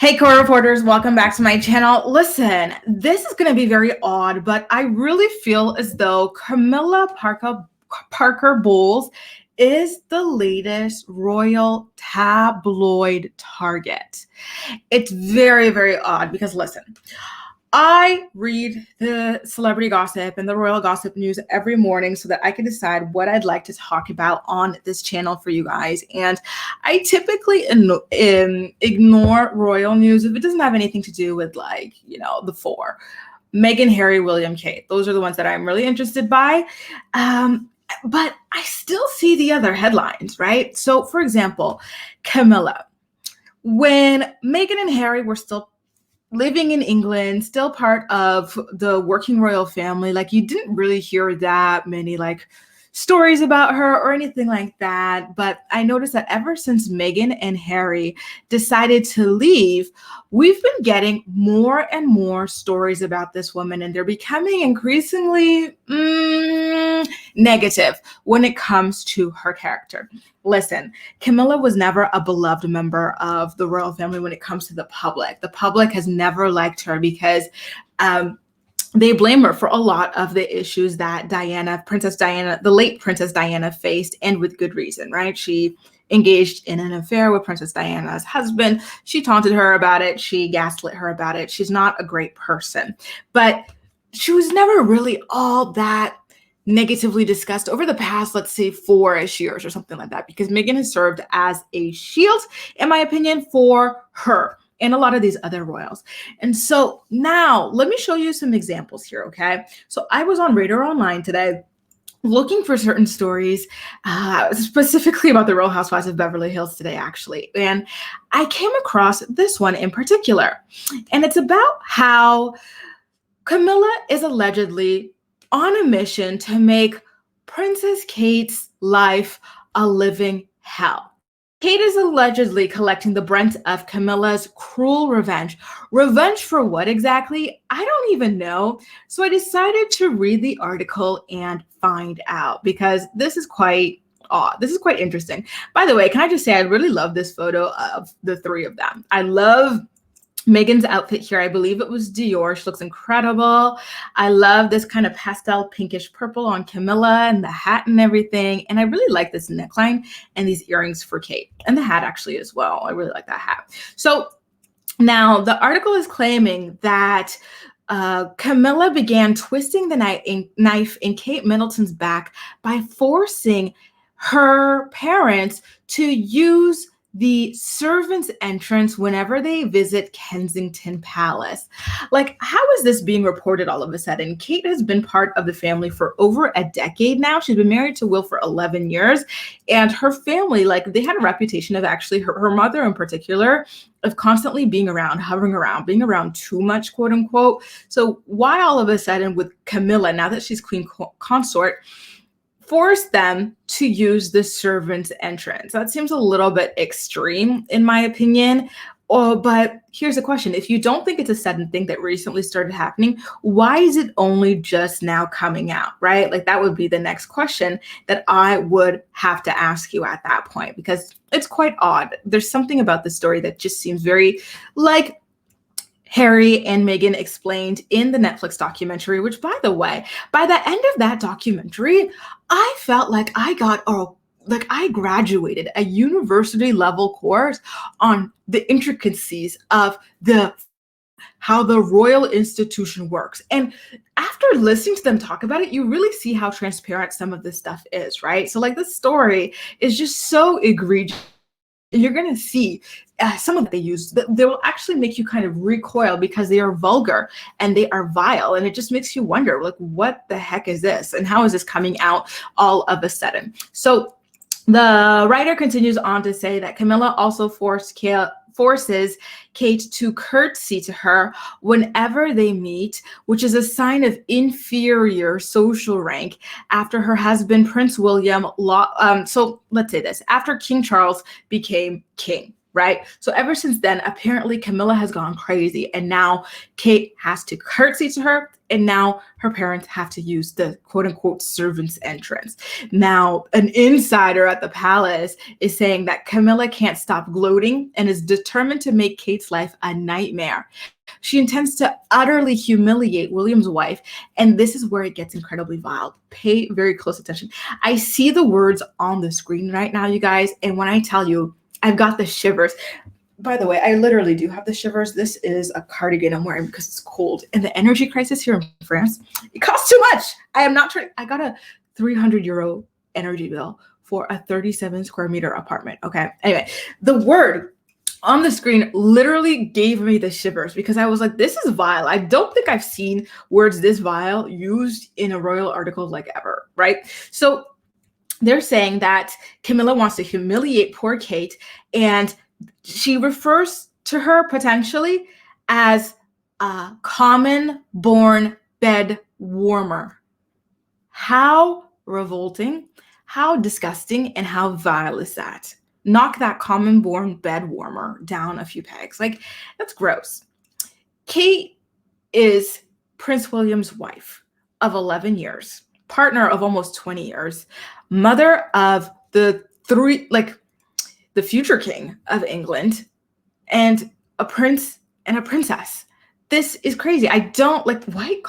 Hey, co-reporters, welcome back to my channel. Listen, this is going to be very odd, but I really feel as though Camilla Parker Bowles is the latest royal tabloid target. It's very, very odd because listen, I read the celebrity gossip and the royal gossip news every morning so that I can decide what I'd like to talk about on this channel for you guys. And I typically ignore royal news if it doesn't have anything to do with, like, the four. Meghan, Harry, William, Kate. Those are the ones that I'm really interested by. But I still see the other headlines, right? So, for example, Camilla. When Meghan and Harry were still living in England, still part of the working royal family, like, you didn't really hear that many stories about her or anything like that. But I noticed that ever since Meghan and Harry decided to leave, we've been getting more and more stories about this woman, and they're becoming increasingly negative when it comes to her character. Listen, Camilla was never a beloved member of the royal family when it comes to the public. The public has never liked her because they blame her for a lot of the issues that Princess Diana, the late Princess Diana, faced, and with good reason, right? She engaged in an affair with Princess Diana's husband. She taunted her about it. She gaslit her about it. She's not a great person, but she was never really all that negatively discussed over the past, let's say, 4-ish years or something like that, because Meghan has served as a shield, in my opinion, for her and a lot of these other royals. And so now let me show you some examples here, okay? So I was on Radar Online today looking for certain stories, specifically about the Real Housewives of Beverly Hills today, actually. And I came across this one in particular. And it's about how Camilla is allegedly on a mission to make Princess Kate's life a living hell. Kate is allegedly collecting the brunt of Camilla's cruel revenge. Revenge for what exactly? I don't even know. So I decided to read the article and find out, because this is quite odd. This is quite interesting. By the way, can I just say I really love this photo of the three of them. I love Meghan's outfit here. I believe it was Dior. She looks incredible. I love this kind of pastel pinkish purple on Camilla and the hat and everything. And I really like this neckline and these earrings for Kate, and the hat actually as well. I really like that hat. So now the article is claiming that Camilla began twisting the knife in Kate Middleton's back by forcing her parents to use the servants' entrance whenever they visit Kensington Palace. Like, how is this being reported all of a sudden? Kate has been part of the family for over a decade now. She's been married to Will for 11 years. And her family, they had a reputation of actually, her mother in particular, of constantly being around, hovering around, being around too much, quote unquote. So why all of a sudden with Camilla, now that she's queen consort, force them to use the servant's entrance? That seems a little bit extreme, in my opinion. But here's the question. If you don't think it's a sudden thing that recently started happening, why is it only just now coming out, right? Like, that would be the next question that I would have to ask you at that point, because it's quite odd. There's something about the story that just seems very like Harry and Meghan explained in the Netflix documentary, which, by the way, by the end of that documentary, I felt like I graduated a university level course on the intricacies of how the royal institution works. And after listening to them talk about it, you really see how transparent some of this stuff is, right? So this story is just so egregious. You're going to see some of they use that they will actually make you kind of recoil, because they are vulgar and they are vile. And it just makes you wonder, what the heck is this? And how is this coming out all of a sudden? So the writer continues on to say that Camilla also forces Kate to curtsy to her whenever they meet, which is a sign of inferior social rank after her husband, Prince William, so let's say this, after King Charles became king, right? So ever since then, apparently Camilla has gone crazy, and now Kate has to curtsy to her, and now her parents have to use the quote unquote servant's entrance. Now, an insider at the palace is saying that Camilla can't stop gloating and is determined to make Kate's life a nightmare. She intends to utterly humiliate William's wife, and this is where it gets incredibly vile. Pay very close attention. I see the words on the screen right now, you guys, and when I tell you, I've got the shivers. By the way, I literally do have the shivers. This is a cardigan I'm wearing because it's cold. And the energy crisis here in France, it costs too much. I am not trying. I got a 300 euro energy bill for a 37 square meter apartment. Okay. Anyway, the word on the screen literally gave me the shivers because I was like, this is vile. I don't think I've seen words this vile used in a royal article like ever, right? So they're saying that Camilla wants to humiliate poor Kate, and she refers to her potentially as a common born bed warmer. How revolting, how disgusting, and how vile is that? Knock that common born bed warmer down a few pegs. Like, that's gross. Kate is Prince William's wife of 11 years, partner of almost 20 years, mother of the future king of England, and a prince and a princess. This is crazy. I don't like white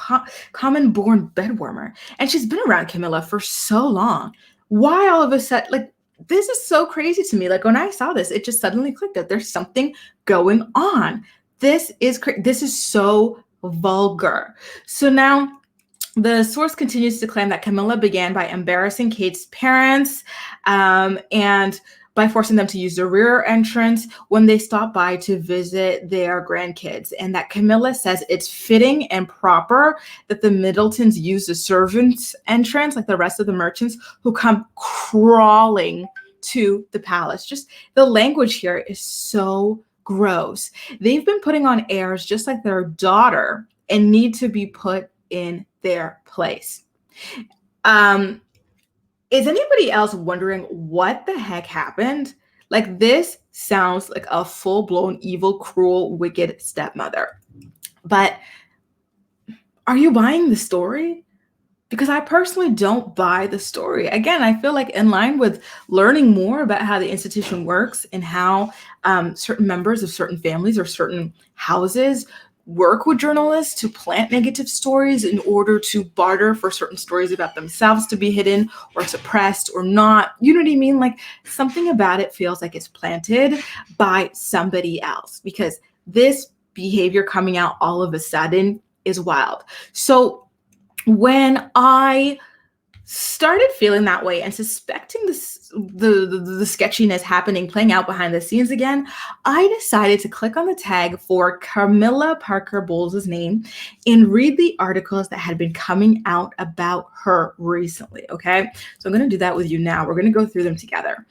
common born bed warmer. And she's been around Camilla for so long. Why all of a sudden, like, this is so crazy to me. Like, when I saw this, it just suddenly clicked that there's something going on. This is so vulgar. So now the source continues to claim that Camilla began by embarrassing Kate's parents and by forcing them to use the rear entrance when they stop by to visit their grandkids, and that Camilla says it's fitting and proper that the Middletons use the servants' entrance like the rest of the merchants who come crawling to the palace. Just the language here is so gross. They've been putting on airs just like their daughter and need to be put in their place. Is anybody else wondering what the heck happened? Like, this sounds like a full-blown evil, cruel, wicked stepmother. But are you buying the story? Because I personally don't buy the story. Again, I feel like in line with learning more about how the institution works and how certain members of certain families or certain houses work with journalists to plant negative stories in order to barter for certain stories about themselves to be hidden or suppressed or not. You know what I mean? Like, something about it feels like it's planted by somebody else, because this behavior coming out all of a sudden is wild. So when I started feeling that way and suspecting the sketchiness playing out behind the scenes again, I decided to click on the tag for Camilla Parker Bowles' name and read the articles that had been coming out about her recently, okay? So I'm going to do that with you now. We're going to go through them together.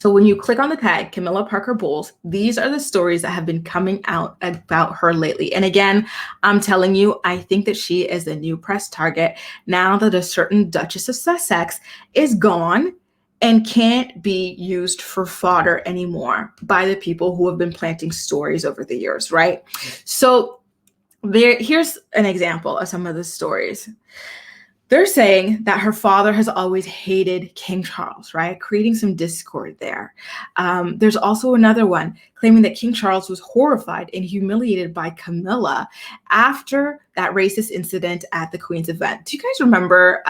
So when you click on the tag, Camilla Parker Bowles, these are the stories that have been coming out about her lately. And again, I'm telling you, I think that she is a new press target now that a certain Duchess of Sussex is gone and can't be used for fodder anymore by the people who have been planting stories over the years, right? So here's an example of some of the stories. They're saying that her father has always hated King Charles, right? Creating some discord there. There's also another one claiming that King Charles was horrified and humiliated by Camilla after that racist incident at the Queen's event. Do you guys remember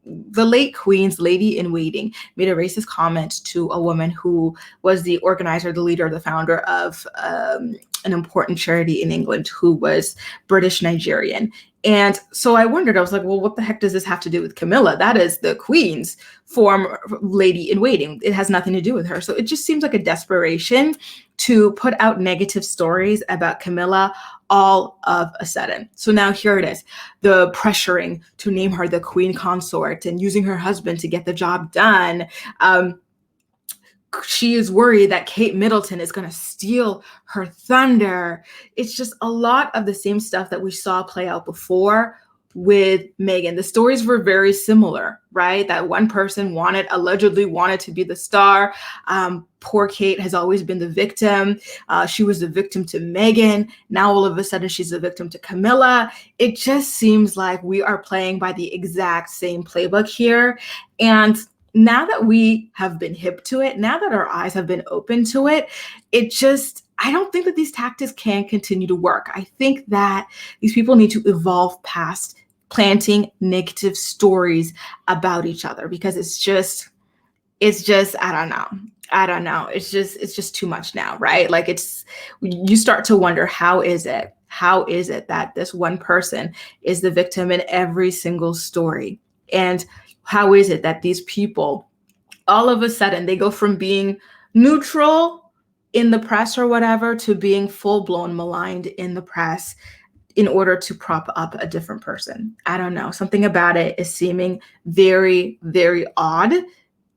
the late Queen's lady-in-waiting made a racist comment to a woman who was the organizer, the leader, the founder of an important charity in England who was British Nigerian. And so I wondered, I was like, well, what the heck does this have to do with Camilla? That is the Queen's former lady-in-waiting. It has nothing to do with her. So it just seems like a desperation to put out negative stories about Camilla all of a sudden. So now here it is, the pressuring to name her the Queen Consort and using her husband to get the job done. She is worried that Kate Middleton is going to steal her thunder. It's just a lot of the same stuff that we saw play out before, with Meghan. The stories were very similar, right? That one person allegedly wanted to be the star. Poor Kate has always been the victim. She was the victim to Meghan. Now all of a sudden she's the victim to Camilla. It just seems like we are playing by the exact same playbook here. And now that we have been hip to it, now that our eyes have been open to it, I don't think that these tactics can continue to work. I think that these people need to evolve past planting negative stories about each other, because it's just, I don't know. It's just too much now, right? Like you start to wonder, how is it that this one person is the victim in every single story? And how is it that these people, all of a sudden, they go from being neutral in the press or whatever to being full-blown maligned in the press in order to prop up a different person? I don't know. Something about it is seeming very, very odd,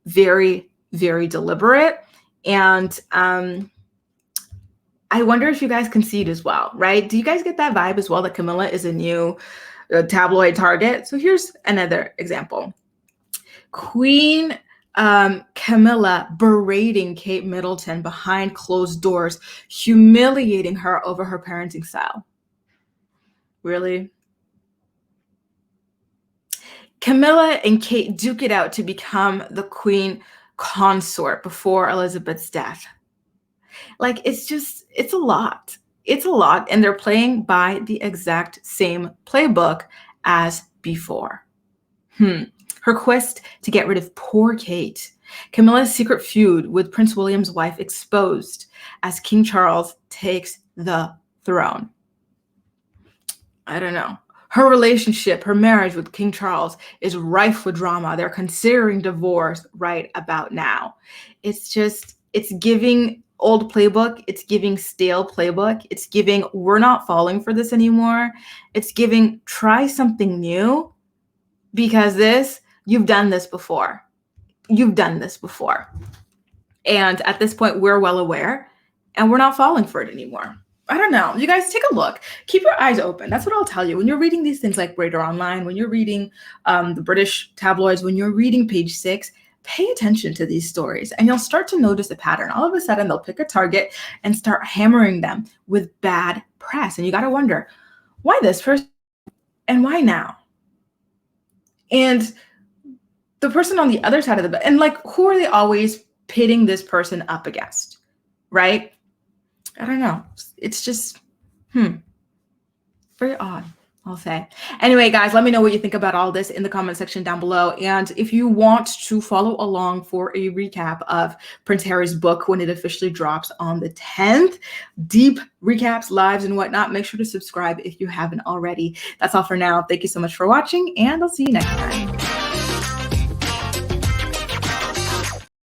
very, very deliberate. And I wonder if you guys can see it as well, right? Do you guys get that vibe as well, that Camilla is a new tabloid target? So here's another example. Queen Camilla berating Kate Middleton behind closed doors, humiliating her over her parenting style. Really? Camilla and Kate duke it out to become the queen consort before Elizabeth's death. Like, it's a lot. It's a lot. And they're playing by the exact same playbook as before. Her quest to get rid of poor Kate. Camilla's secret feud with Prince William's wife exposed as King Charles takes the throne. I don't know. Her relationship, her marriage with King Charles is rife with drama. They're considering divorce right about now. It's giving old playbook. It's giving stale playbook. It's giving, we're not falling for this anymore. It's giving, try something new, because you've done this before. You've done this before. And at this point, we're well aware, and we're not falling for it anymore. I don't know. You guys take a look. Keep your eyes open. That's what I'll tell you. When you're reading these things like Radar Online, when you're reading the British tabloids, when you're reading Page Six, pay attention to these stories, and you'll start to notice a pattern. All of a sudden, they'll pick a target and start hammering them with bad press. And you got to wonder, why this person and why now? And the person on the other side of the bed, and like, who are they always pitting this person up against, right? I don't know. It's just, very odd, I'll say. Anyway, guys, let me know what you think about all this in the comment section down below. And if you want to follow along for a recap of Prince Harry's book when it officially drops on the 10th, deep recaps, lives, and whatnot, make sure to subscribe if you haven't already. That's all for now. Thank you so much for watching, and I'll see you next time.